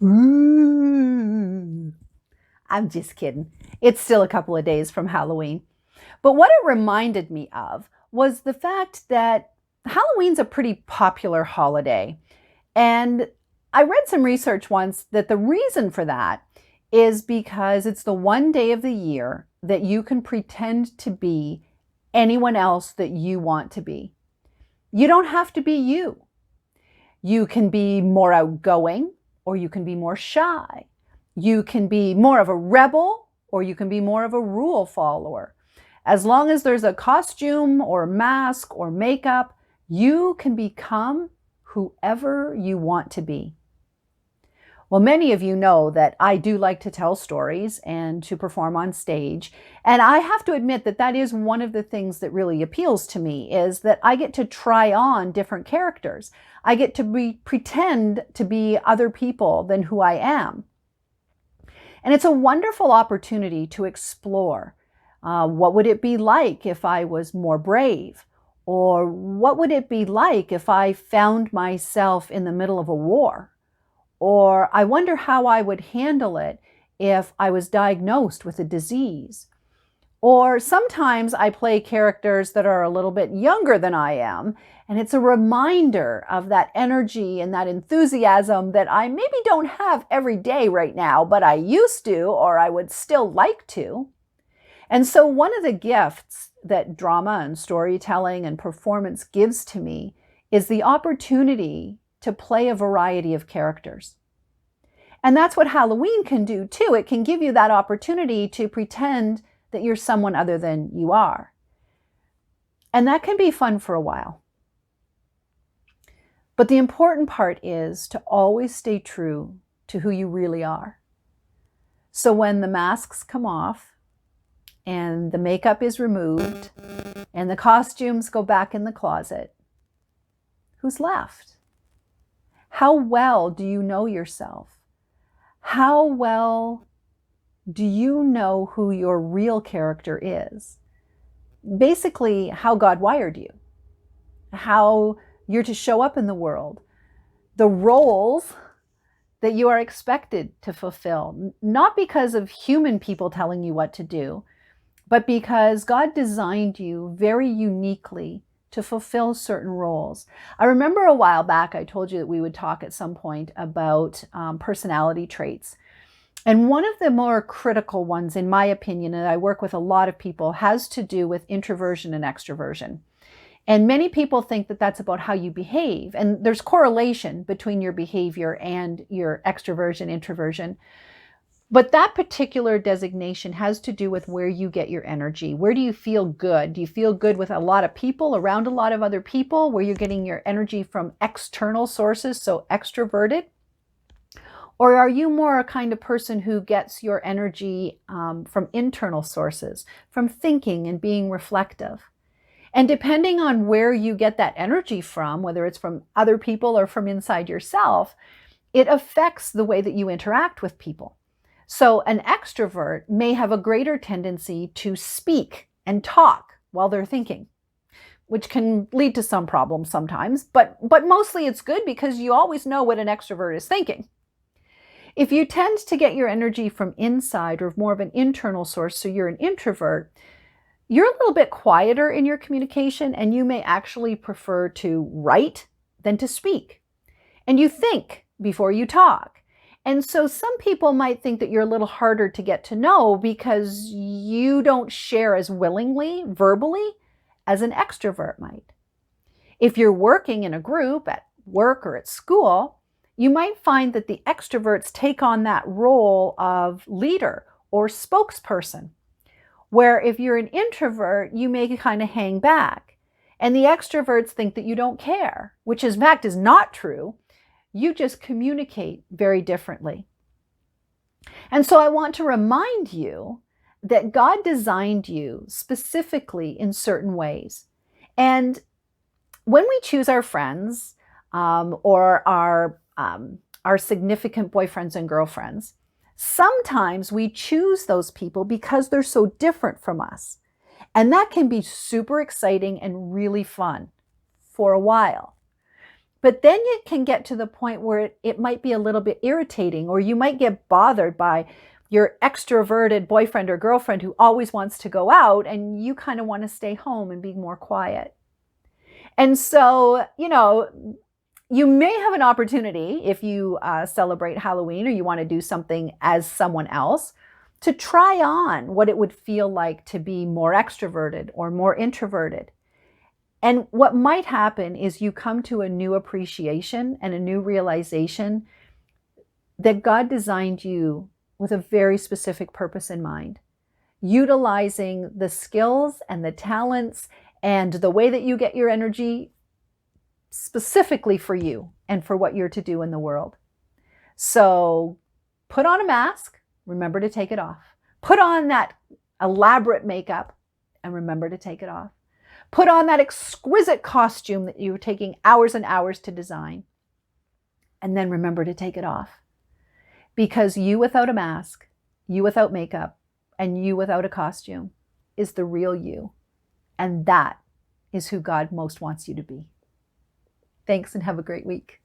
Ooh. I'm just kidding. It's still a couple of days from Halloween. But what it reminded me of was the fact that Halloween's a pretty popular holiday. And I read some research once that the reason for that is because it's the one day of the year that you can pretend to be anyone else that you want to be. You don't have to be you. You can be more outgoing or you can be more shy. You can be more of a rebel or you can be more of a rule follower. As long as there's a costume or mask or makeup, you can become whoever you want to be. Well, many of you know that I do like to tell stories and to perform on stage. And I have to admit that that is one of the things that really appeals to me, is that I get to try on different characters. I get to pretend to be other people than who I am. And it's a wonderful opportunity to explore. What would it be like if I was more brave? Or what would it be like if I found myself in the middle of a war? Or I wonder how I would handle it if I was diagnosed with a disease. Or sometimes I play characters that are a little bit younger than I am, and it's a reminder of that energy and that enthusiasm that I maybe don't have every day right now, but I used to, or I would still like to. And so one of the gifts that drama and storytelling and performance gives to me is the opportunity to play a variety of characters. And that's what Halloween can do too. It can give you that opportunity to pretend that you're someone other than you are. And that can be fun for a while. But the important part is to always stay true to who you really are. So when the masks come off and the makeup is removed and the costumes go back in the closet, who's left? How well do you know yourself? How well do you know who your real character is? Basically, how God wired you, how you're to show up in the world, the roles that you are expected to fulfill, not because of human people telling you what to do, but because God designed you very uniquely to fulfill certain roles. I remember a while back, I told you that we would talk at some point about personality traits. And one of the more critical ones, in my opinion, and I work with a lot of people, has to do with introversion and extroversion. And many people think that that's about how you behave. And there's correlation between your behavior and your extroversion, introversion. But that particular designation has to do with where you get your energy. Where do you feel good? Do you feel good with a lot of people, around a lot of other people, where you're getting your energy from external sources, so extroverted? Or are you more a kind of person who gets your energy from internal sources, from thinking and being reflective? And depending on where you get that energy from, whether it's from other people or from inside yourself, it affects the way that you interact with people. So an extrovert may have a greater tendency to speak and talk while they're thinking, which can lead to some problems sometimes, but mostly it's good because you always know what an extrovert is thinking. If you tend to get your energy from inside or more of an internal source, so you're an introvert, you're a little bit quieter in your communication and you may actually prefer to write than to speak. And you think before you talk. And so some people might think that you're a little harder to get to know because you don't share as willingly, verbally, as an extrovert might. If you're working in a group at work or at school, you might find that the extroverts take on that role of leader or spokesperson, where if you're an introvert, you may kind of hang back. And the extroverts think that you don't care, which in fact is not true. You just communicate very differently. And so I want to remind you that God designed you specifically in certain ways. And when we choose our friends or our significant boyfriends and girlfriends, sometimes we choose those people because they're so different from us. And that can be super exciting and really fun for a while. But then you can get to the point where it might be a little bit irritating, or you might get bothered by your extroverted boyfriend or girlfriend who always wants to go out, and you kind of want to stay home and be more quiet. And so, you may have an opportunity if you celebrate Halloween or you want to do something as someone else to try on what it would feel like to be more extroverted or more introverted. And what might happen is you come to a new appreciation and a new realization that God designed you with a very specific purpose in mind, utilizing the skills and the talents and the way that you get your energy specifically for you and for what you're to do in the world. So put on a mask, remember to take it off. Put on that elaborate makeup and remember to take it off. Put on that exquisite costume that you were taking hours and hours to design, and then remember to take it off. Because you without a mask, you without makeup, and you without a costume is the real you. And that is who God most wants you to be. Thanks and have a great week.